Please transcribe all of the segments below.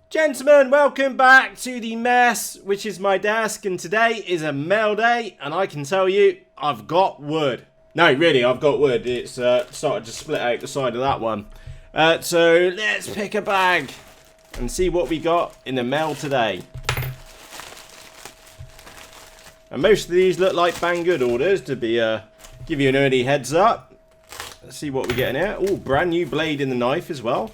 Gentlemen, welcome back to the mess, which is my desk, and today is a mail day, and I can tell you, I've got wood. No, really, I've got wood. It's started to split out the side of that one. So let's pick a bag and see what we got in the mail today. And most of these look like Banggood orders, to be give you an early heads up. Let's see what we get in here. Oh, brand new blade in the knife as well.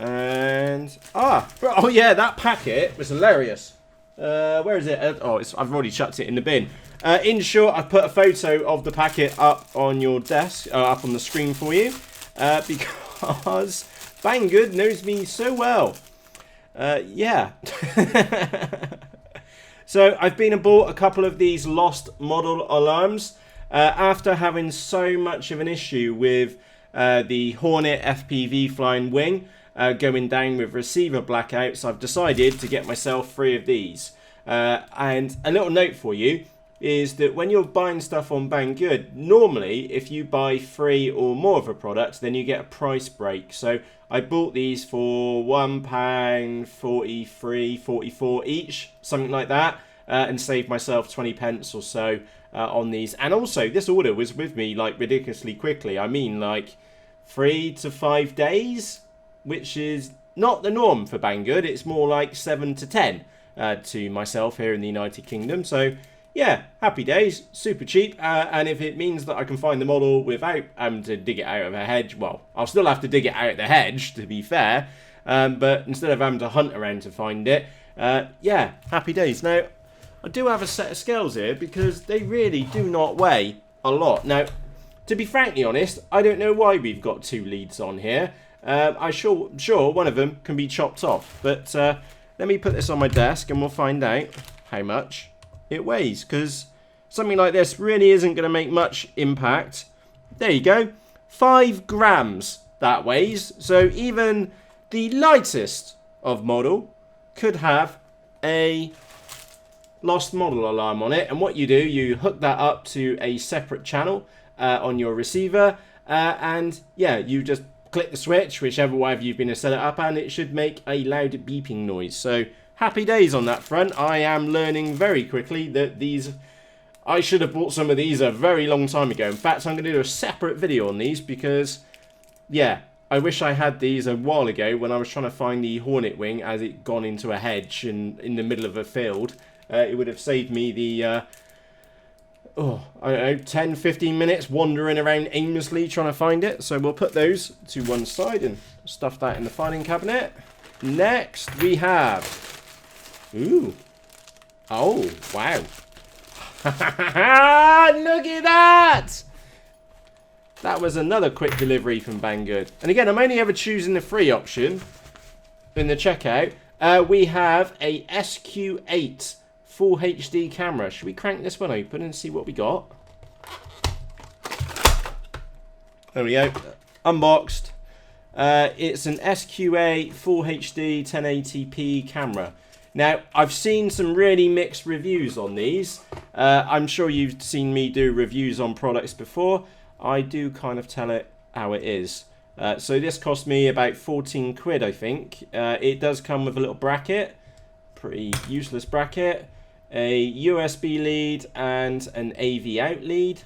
And oh yeah, that packet was hilarious. Where is it? I've already chucked it in the bin. In short, I've put a photo of the packet up on your desk, up on the screen for you, because Banggood knows me so well. Yeah. So I've been and bought a couple of these lost model alarms after having so much of an issue with the Hornet FPV flying wing. Going down with receiver blackouts, I've decided to get myself 3 of these. And a little note for you is that when you're buying stuff on Banggood, normally if you buy 3 or more of a product, then you get a price break. So I bought these for £1.43, 44 each, something like that, and saved myself 20 pence or so on these. And also, this order was with me like ridiculously quickly. I mean, like 3 to 5 days. Which is not the norm for Banggood. It's more like 7 to 10 to myself here in the United Kingdom. So, yeah, happy days. Super cheap. And if it means that I can find the model without having to dig it out of a hedge, well, I'll still have to dig it out of the hedge, to be fair. But instead of having to hunt around to find it, yeah, happy days. Now, I do have a set of scales here because they really do not weigh a lot. Now, to be frankly honest, I don't know why we've got 2 leads on here. I'm sure one of them can be chopped off, but let me put this on my desk and we'll find out how much it weighs, because something like this really isn't going to make much impact. There you go, 5 grams that weighs, so even the lightest of model could have a lost model alarm on it. And what you do, you hook that up to a separate channel on your receiver, and yeah, you just click the switch, whichever way you've been to set it up, and it should make a loud beeping noise. So happy days on that front. I am learning very quickly that these, I should have bought some of these a very long time ago. In fact, I'm going to do a separate video on these because, yeah, I wish I had these a while ago when I was trying to find the Hornet wing as it gone into a hedge and in the middle of a field. It would have saved me the I don't know, 10-15 minutes wandering around aimlessly trying to find it. So we'll put those to one side and stuff that in the filing cabinet. Next we have, ooh, oh wow, look at that. That was another quick delivery from Banggood. And again, I'm only ever choosing the free option in the checkout. We have a SQ8 Full HD camera. Should we crank this one open and see what we got? There we go. Unboxed. It's an SQ8 Full HD 1080p camera. Now, I've seen some really mixed reviews on these. I'm sure you've seen me do reviews on products before. I do kind of tell it how it is. So this cost me about 14 quid, I think. It does come with a little bracket. Pretty useless bracket. A USB lead and an AV out lead,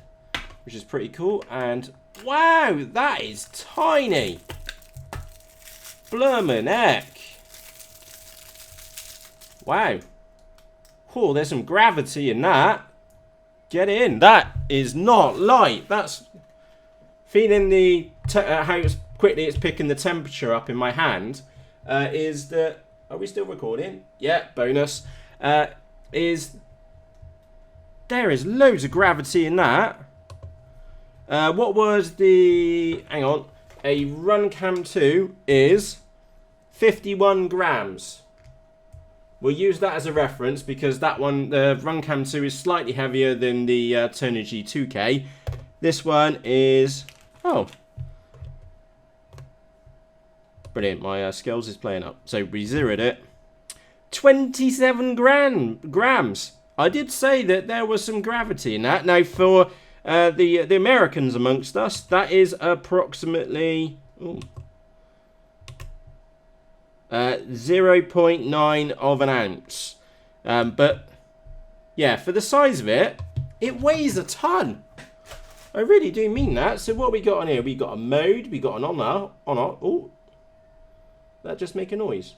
which is pretty cool. And wow, that is tiny. Blurmin' heck. Wow. Oh, there's some gravity in that. Get in. That is not light. That's feeling the how quickly it's picking the temperature up in my hand. Is that? Are we still recording? Yeah, bonus. There is loads of gravity in that. What was the, hang on, a Runcam 2 is 51 grams. We'll use that as a reference because that one, the Runcam 2 is slightly heavier than the Turnigy 2K. This one is, oh, brilliant, my scales is playing up. So we zeroed it. 27 grams. I did say that there was some gravity in that. Now for the Americans amongst us, that is approximately 0.9 of an ounce. But yeah, for the size of it, it weighs a ton. I really do mean that. So what we got on here? We got a mode, we got an on off. Oh, that just make a noise.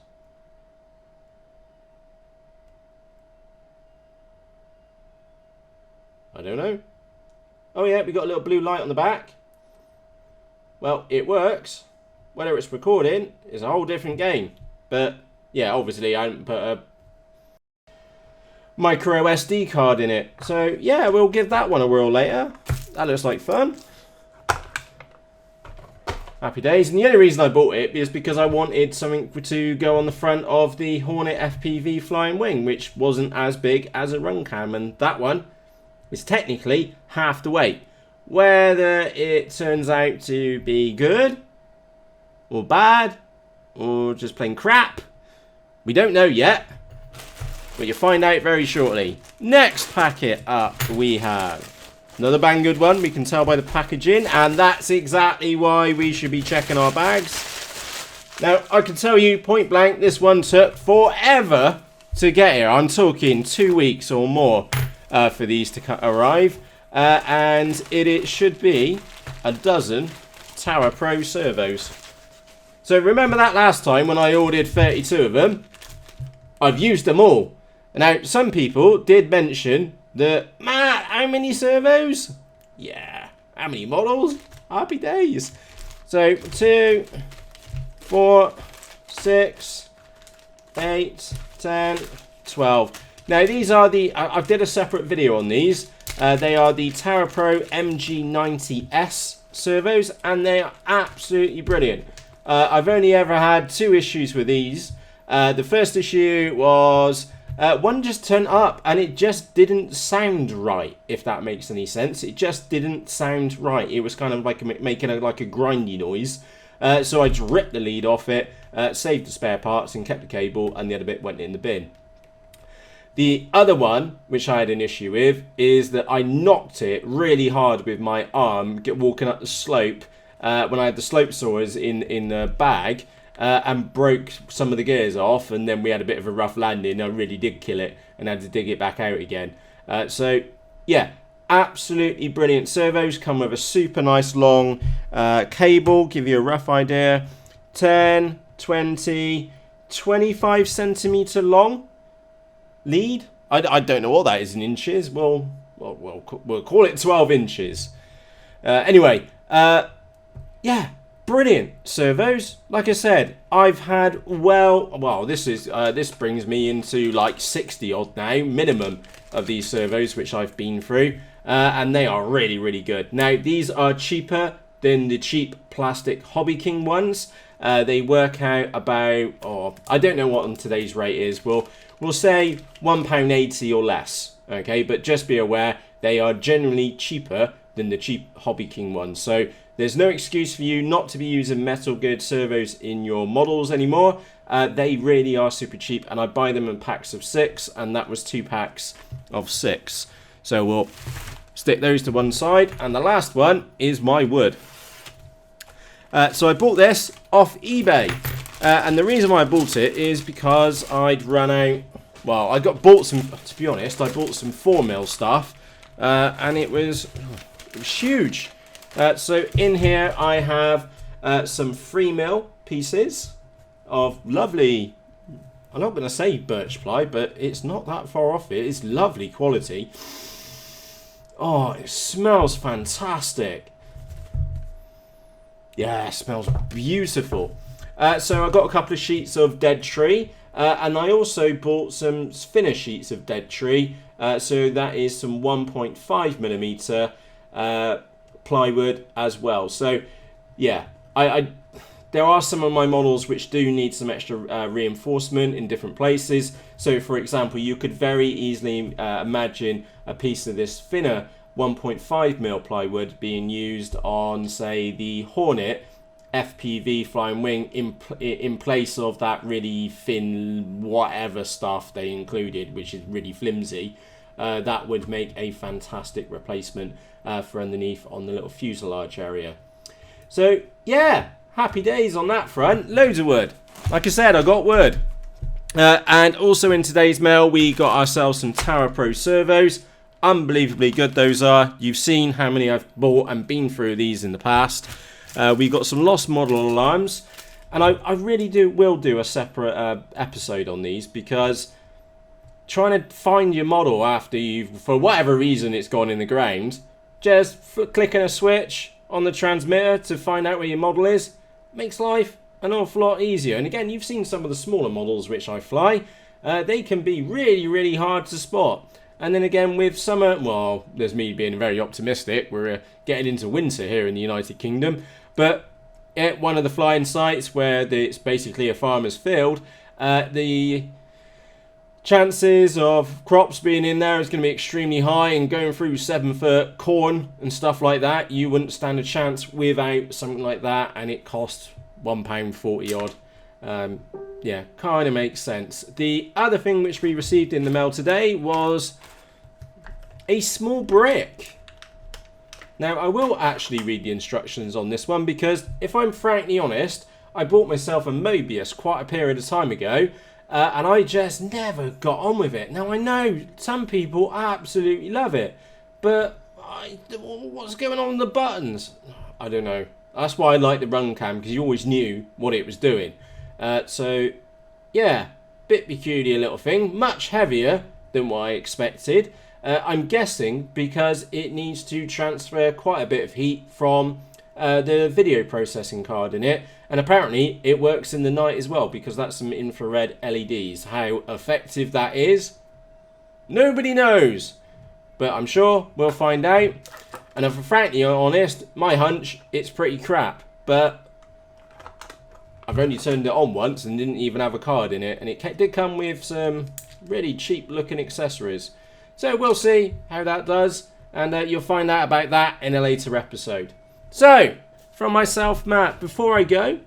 I don't know. Oh yeah, we got a little blue light on the back. Well, it works. Whether it's recording is a whole different game. But yeah, obviously I haven't put a micro SD card in it. So yeah, we'll give that one a whirl later. That looks like fun. Happy days. And the only reason I bought it is because I wanted something to go on the front of the Hornet FPV flying wing, which wasn't as big as a run cam, and that one is technically half the weight. Whether it turns out to be good or bad or just plain crap, we don't know yet, but you'll find out very shortly. Next packet up, we have another Banggood one. We can tell by the packaging, and that's exactly why we should be checking our bags. Now, I can tell you point blank, this one took forever to get here. I'm talking 2 weeks or more for these to arrive, and it should be a dozen TowerPro servos. So remember that last time when I ordered 32 of them? I've used them all. Now, some people did mention that, Matt, how many servos? Yeah, how many models? Happy days. So 2, 4, 6, 8, 10, 12. Now these are the, I did a separate video on these. They are the TowerPro MG90S servos, and they are absolutely brilliant. I've only ever had 2 issues with these. The first issue was one just turned up and it just didn't sound right, if that makes any sense. It just didn't sound right. It was kind of like making a grindy noise. So I just ripped the lead off it, saved the spare parts and kept the cable, and the other bit went in the bin. The other one, which I had an issue with, is that I knocked it really hard with my arm walking up the slope when I had the slope saws in the bag, and broke some of the gears off, and then we had a bit of a rough landing. I really did kill it and had to dig it back out again. So yeah, absolutely brilliant servos. Come with a super nice long cable, give you a rough idea, 10, 20, 25 centimeter long lead. I don't know what that is in inches. We'll call it 12 inches. Anyway, yeah, brilliant servos. Like I said, I've had this brings me into like 60 odd now minimum of these servos which I've been through, and they are really good. Now these are cheaper than the cheap plastic Howdy ones. They work out about, I don't know what on today's rate is. We'll say £1.80 or less. Okay, but just be aware they are generally cheaper than the cheap Howdy ones. So there's no excuse for you not to be using metal good servos in your models anymore. They really are super cheap, and I buy them in packs of 6, and that was 2 packs of 6. So we'll stick those to one side, and the last one is my wood. So I bought this off eBay, and the reason why I bought it is because I'd run out. Well, to be honest, I bought some 4mm stuff, and it was huge. So in here I have some 3mm pieces of lovely, I'm not going to say birch ply, but it's not that far off it. It's lovely quality. Oh, it smells fantastic. Yeah, it smells beautiful. So I got a couple of sheets of dead tree, and I also bought some thinner sheets of dead tree. So that is some 1.5mm plywood as well. So yeah, there are some of my models which do need some extra reinforcement in different places. So for example, you could very easily imagine a piece of this thinner 1.5mm plywood being used on, say, the Hornet FPV flying wing in place of that really thin whatever stuff they included, which is really flimsy. That would make a fantastic replacement for underneath on the little fuselage area. So yeah, happy days on that front. Loads of wood. like I said, I got wood. And also in today's mail, we got ourselves some TowerPro servos. Unbelievably good those are. You've seen how many I've bought and been through these in the past. We got some lost model alarms. And I really will do a separate episode on these, because trying to find your model after you've, for whatever reason, it's gone in the ground, just clicking a switch on the transmitter to find out where your model is makes life an awful lot easier. And again, you've seen some of the smaller models which I fly. They can be really hard to spot. And then again, with summer, well, there's me being very optimistic. We're getting into winter here in the United Kingdom. But at one of the flying sites where it's basically a farmer's field, the chances of crops being in there is going to be extremely high, and going through 7-foot corn and stuff like that, you wouldn't stand a chance without something like that, and it costs £1.40 odd. Yeah, kind of makes sense. The other thing which we received in the mail today was a small brick. Now, I will actually read the instructions on this one, because if I'm frankly honest, I bought myself a Mobius quite a period of time ago, and I just never got on with it. Now, I know some people absolutely love it, but what's going on with the buttons? I don't know. That's why I like the run cam, because you always knew what it was doing. So, yeah, bit peculiar little thing. Much heavier than what I expected. I'm guessing because it needs to transfer quite a bit of heat from the video processing card in it. And apparently it works in the night as well, because that's some infrared LEDs. How effective that is, nobody knows. But I'm sure we'll find out. And if I'm frankly honest, my hunch, it's pretty crap. But I've only turned it on once and didn't even have a card in it. And it did come with some really cheap looking accessories. So we'll see how that does, and you'll find out about that in a later episode. So, from myself, Matt, before I go,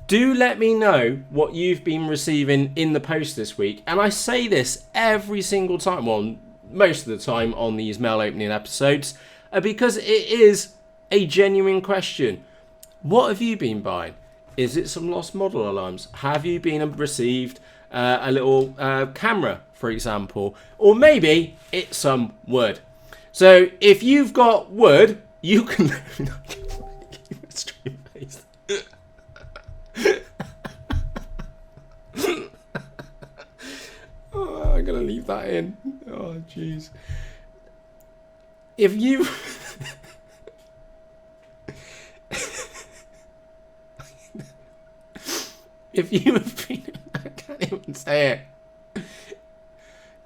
do let me know what you've been receiving in the post this week. And I say this every single time, well, most of the time on these mail opening episodes, because it is a genuine question. What have you been buying? Is it some lost model alarms? Have you been received a little camera, for example, or maybe it's some wood? So if you've got wood, you can oh, I'm gonna leave that in. Oh jeez. If you if you have been, I can't even say it.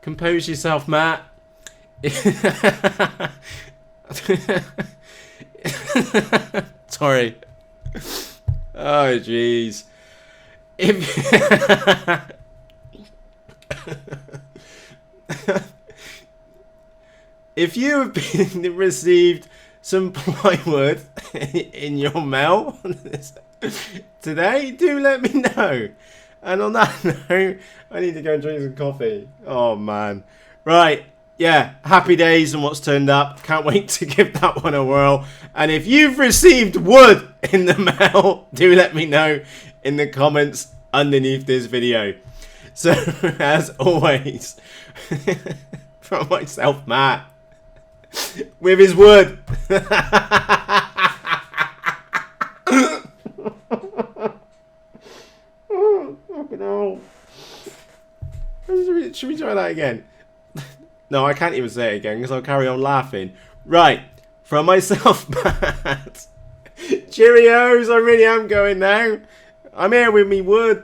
Compose yourself, Matt. Sorry. Oh, jeez. If you have been received some plywood in your mail today, do let me know. And on that note, I need to go and drink some coffee. Oh, man. Right. Yeah. Happy days and what's turned up. Can't wait to give that one a whirl. And if you've received wood in the mail, do let me know in the comments underneath this video. So, as always, from myself, Matt, with his wood. No. Should we try that again? No, I can't even say it again because I'll carry on laughing. Right, from myself, Matt. Cheerios, I really am going now. I'm here with me wood.